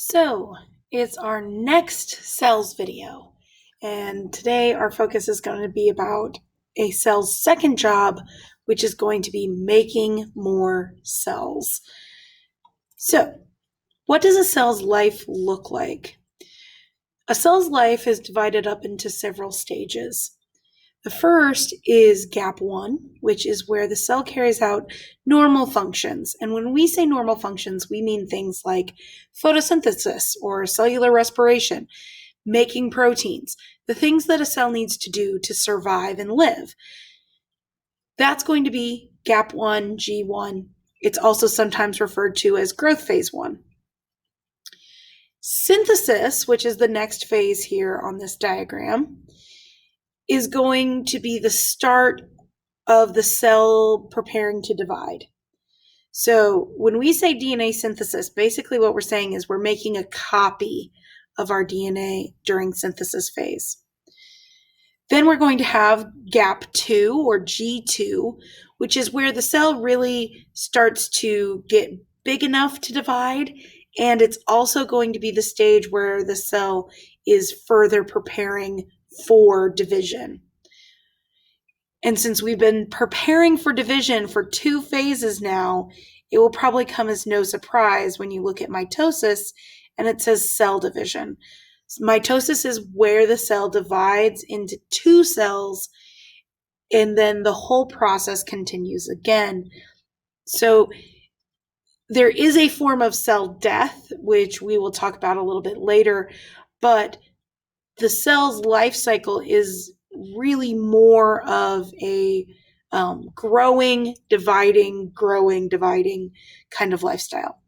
So it's our next cells video, and today our focus is going to be about a cell's second job, which is going to be making more cells. So what does a cell's life look like? A cell's life is divided up into several stages. The first is gap 1, which is where the cell carries out normal functions. And when we say normal functions, we mean things like photosynthesis or cellular respiration, making proteins, the things that a cell needs to do to survive and live. That's going to be gap 1, G1. It's also sometimes referred to as growth phase 1. Synthesis, which is the next phase here on this diagram, is going to be the start of the cell preparing to divide. So when we say DNA synthesis, basically what we're saying is we're making a copy of our DNA during synthesis phase. Then we're going to have gap 2 or G2, which is where the cell really starts to get big enough to divide, and it's also going to be the stage where the cell is further preparing for division. And since we've been preparing for division for 2 phases now, it will probably come as no surprise when you look at mitosis and it says cell division. Mitosis is where the cell divides into 2 cells, and then the whole process continues again. So there is a form of cell death, which we will talk about a little bit later, but the cell's life cycle is really more of a growing, dividing kind of lifestyle.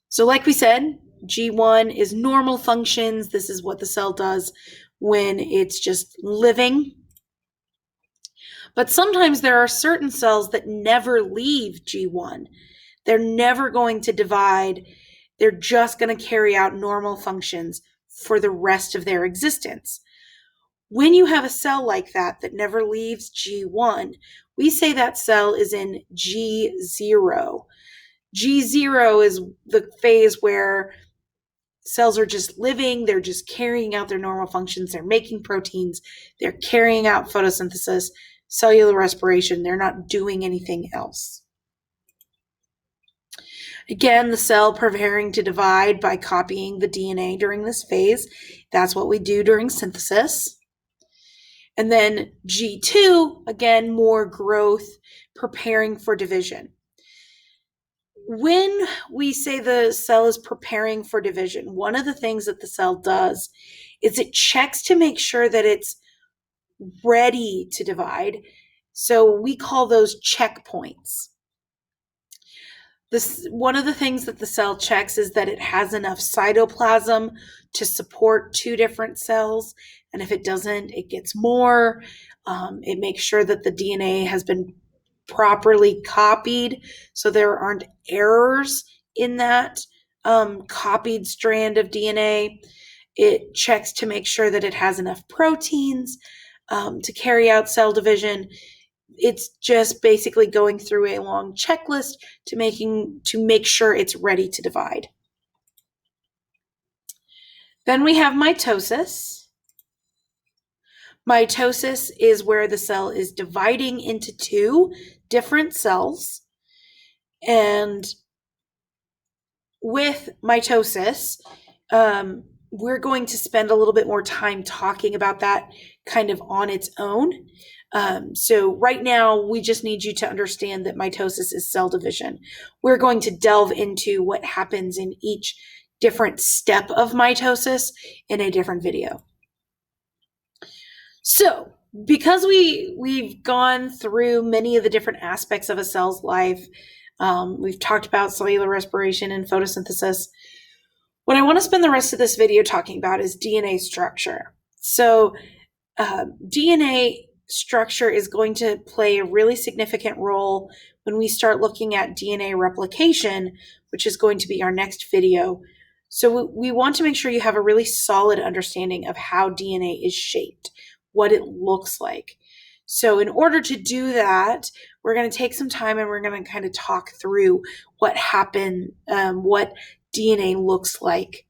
So like we said, G1 is normal functions. This is what the cell does when it's just living. But sometimes there are certain cells that never leave G1. They're never going to divide. They're just going to carry out normal functions for the rest of their existence. When you have a cell like that never leaves G1, we say that cell is in G0. G0 is the phase where cells are just living, they're just carrying out their normal functions, they're making proteins, they're carrying out photosynthesis, cellular respiration, they're not doing anything else. Again, the cell preparing to divide by copying the DNA during this phase. That's what we do during synthesis. And then G2, again, more growth, preparing for division. When we say the cell is preparing for division, one of the things that the cell does is it checks to make sure that it's ready to divide. So we call those checkpoints. One of the things that the cell checks is that it has enough cytoplasm to support 2 different cells. And if it doesn't, it gets more. It makes sure that the DNA has been properly copied so there aren't errors in that copied strand of DNA. It checks to make sure that it has enough proteins to carry out cell division. It's just basically going through a long checklist to make sure it's ready to divide. Then we have mitosis. Mitosis is where the cell is dividing into 2 different cells. And with mitosis, we're going to spend a little bit more time talking about that kind of on its own. So right now, we just need you to understand that mitosis is cell division. We're going to delve into what happens in each different step of mitosis in a different video. So because we've gone through many of the different aspects of a cell's life, we've talked about cellular respiration and photosynthesis. What I want to spend the rest of this video talking about is DNA structure. So DNA structure is going to play a really significant role when we start looking at DNA replication, which is going to be our next video. So we want to make sure you have a really solid understanding of how DNA is shaped, what it looks like. So in order to do that, we're going to take some time and we're going to kind of talk through what happened, what DNA looks like.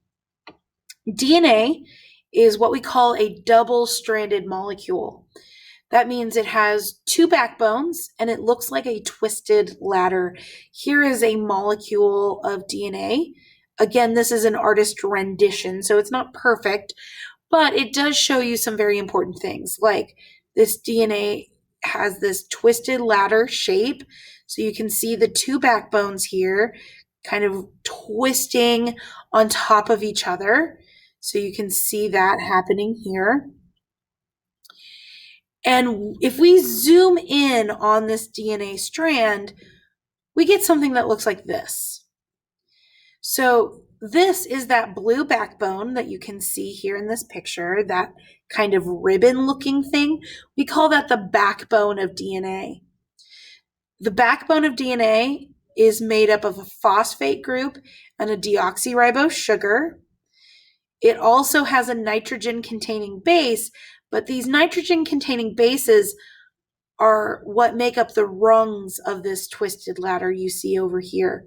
DNA is what we call a double-stranded molecule. That means it has two backbones and it looks like a twisted ladder. Here is a molecule of DNA. Again, this is an artist rendition, so it's not perfect, but it does show you some very important things, like this DNA has this twisted ladder shape. So you can see the two backbones here kind of twisting on top of each other. So you can see that happening here. And if we zoom in on this DNA strand, we get something that looks like this. So this is that blue backbone that you can see here in this picture, that kind of ribbon-looking thing. We call that the backbone of DNA. The backbone of DNA is made up of a phosphate group and a deoxyribose sugar. It also has a nitrogen-containing base, but these nitrogen-containing bases are what make up the rungs of this twisted ladder you see over here.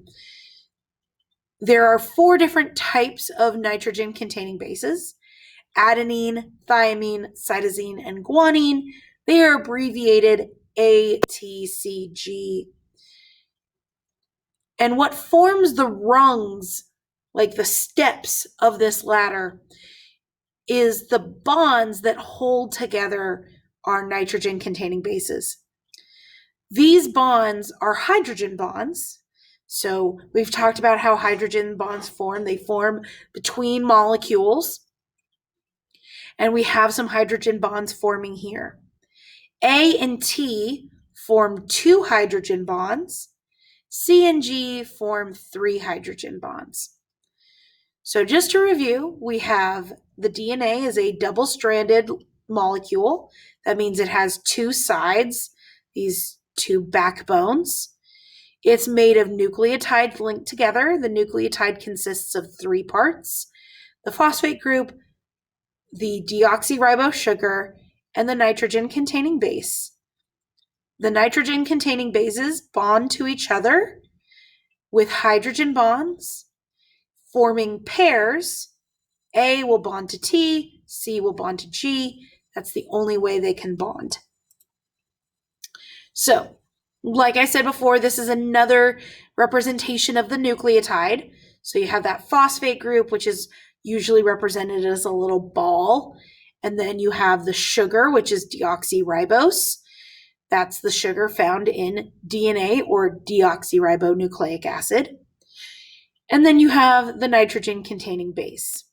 There are 4 different types of nitrogen-containing bases: adenine, thymine, cytosine, and guanine. They are abbreviated ATCG. And what forms the rungs, like the steps of this ladder, is the bonds that hold together our nitrogen-containing bases. These bonds are hydrogen bonds. So we've talked about how hydrogen bonds form. They form between molecules. And we have some hydrogen bonds forming here. A and T form 2 hydrogen bonds. C and G form 3 hydrogen bonds. So just to review, we have the DNA is a double-stranded molecule. That means it has 2 sides, these 2 backbones. It's made of nucleotides linked together. The nucleotide consists of 3 parts: the phosphate group, the deoxyribose sugar, and the nitrogen-containing base. The nitrogen-containing bases bond to each other with hydrogen bonds, forming pairs. A will bond to T, C will bond to G. That's the only way they can bond. So, like I said before, this is another representation of the nucleotide. So you have that phosphate group, which is usually represented as a little ball. And then you have the sugar, which is deoxyribose. That's the sugar found in DNA, or deoxyribonucleic acid. And then you have the nitrogen-containing base.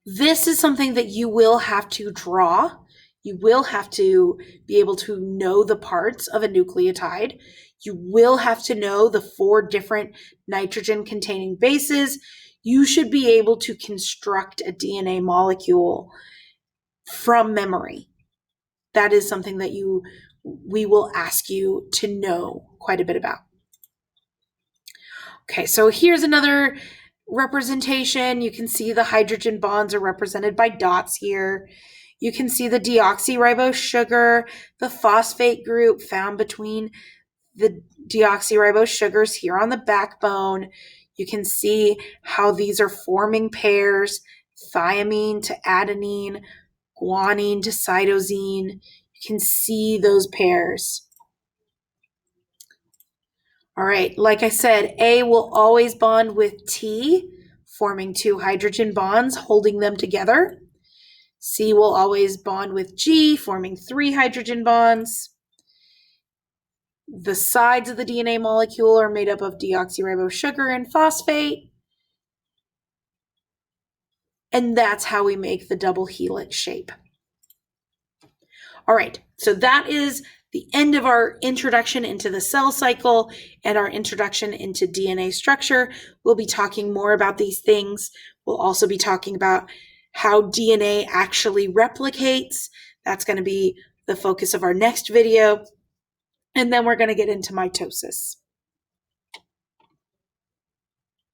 This is something that you will have to draw. You will have to be able to know the parts of a nucleotide. You will have to know the 4 different nitrogen-containing bases. You should be able to construct a DNA molecule from memory. That is something that we will ask you to know quite a bit about. Okay, so here's another representation. You can see the hydrogen bonds are represented by dots here. You can see the deoxyribose sugar, the phosphate group found between the deoxyribose sugars here on the backbone. You can see how these are forming pairs: thymine to adenine, guanine to cytosine. You can see those pairs. All right, like I said, A will always bond with T, forming 2 hydrogen bonds, holding them together. C will always bond with G, forming 3 hydrogen bonds. The sides of the DNA molecule are made up of deoxyribose sugar and phosphate. And that's how we make the double helix shape. All right, so that is the end of our introduction into the cell cycle and our introduction into DNA structure. We'll be talking more about these things. We'll also be talking about how DNA actually replicates. That's going to be the focus of our next video. And then we're going to get into mitosis.